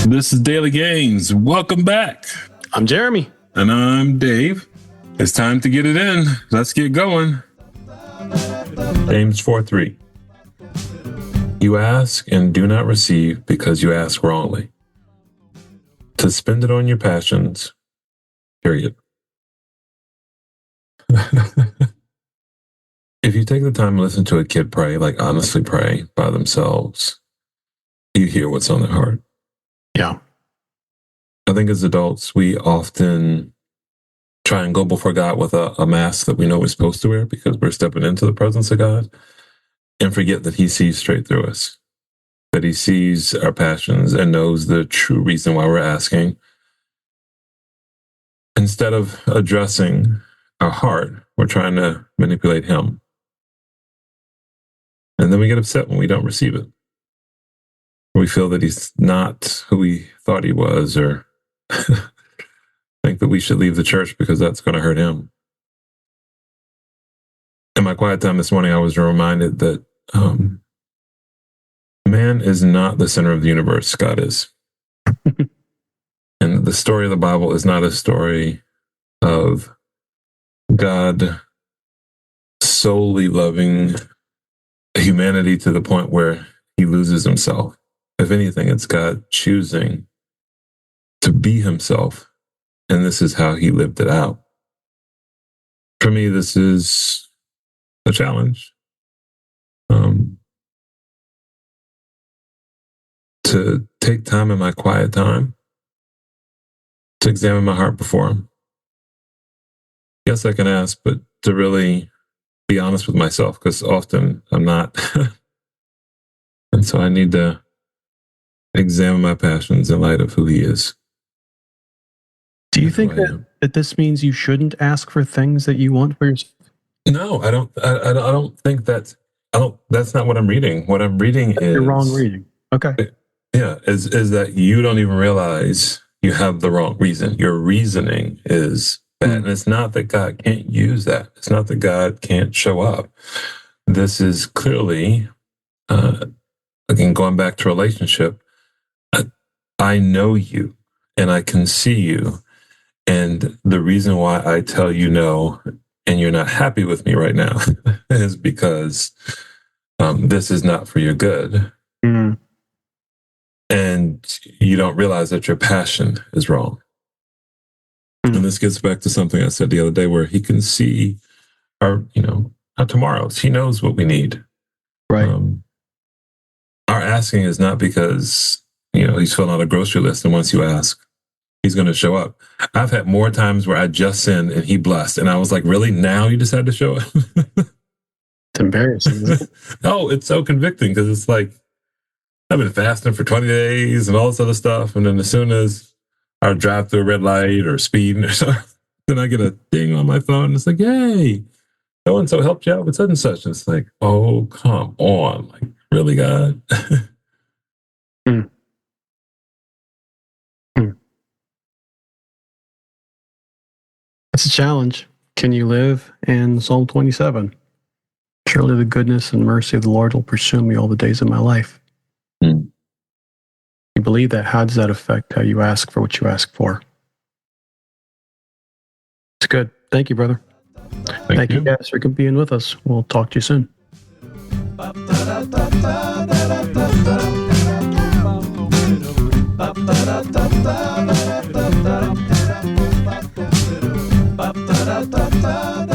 This is Daily Gains. Welcome back. I'm Jeremy. And I'm Dave. It's time to get it in. Let's get going. James 4:3. You ask and do not receive because you ask wrongly, to spend it on your passions, period. If you take the time to listen to a kid pray, like honestly pray by themselves, you hear what's on their heart. Yeah. I think as adults, we often try and go before God with a mask that we know we're supposed to wear because we're stepping into the presence of God, and forget that He sees straight through us, that He sees our passions and knows the true reason why we're asking. Instead of addressing our heart, we're trying to manipulate Him. And then we get upset when we don't receive it. We feel that He's not who we thought He was, or think that we should leave the church because that's going to hurt Him. In my quiet time this morning, I was reminded that man is not the center of the universe. God is. And the story of the Bible is not a story of God solely loving humanity to the point where He loses Himself. If anything, it's God choosing to be Himself, and this is how He lived it out. For me, this is a challenge. To take time in my quiet time to examine my heart before Him. Yes, I can ask, but to really be honest with myself, because often I'm not. And so I need to examine my passions in light of who He is. Do you think that this means you shouldn't ask for things that you want for yourself? No, I don't. I don't think that's. That's not what I'm reading. What I'm reading is you're wrong reading. Okay. Yeah, is that you don't even realize you have the wrong reason. Your reasoning is bad, and it's not that God can't use that. It's not that God can't show up. This is clearly, again, going back to relationship. I know you, and I can see you. And the reason why I tell you no, and you're not happy with me right now, is because this is not for your good. Mm-hmm. And you don't realize that your passion is wrong. Mm-hmm. And this gets back to something I said the other day, where He can see our tomorrows. He knows what we need. Right. Our asking is not because, He's filling out a grocery list, and once you ask, He's going to show up. I've had more times where I just sinned and He blessed, and I was like, really? Now you decided to show up? It's embarrassing. No, it's so convicting, because it's like, I've been fasting for 20 days and all this other stuff, and then as soon as I drive through a red light or speeding or something, then I get a ding on my phone, and it's like, hey, so-and-so helped you out with such and such. And it's like, oh, come on. Like, really, God? It's a challenge. Can you live in Psalm 27? Surely the goodness and mercy of the Lord will pursue me all the days of my life. You believe that? How does that affect how you ask for what you ask for? It's good. Thank you, brother. Thank you guys for being with us. We'll talk to you soon. Da da da da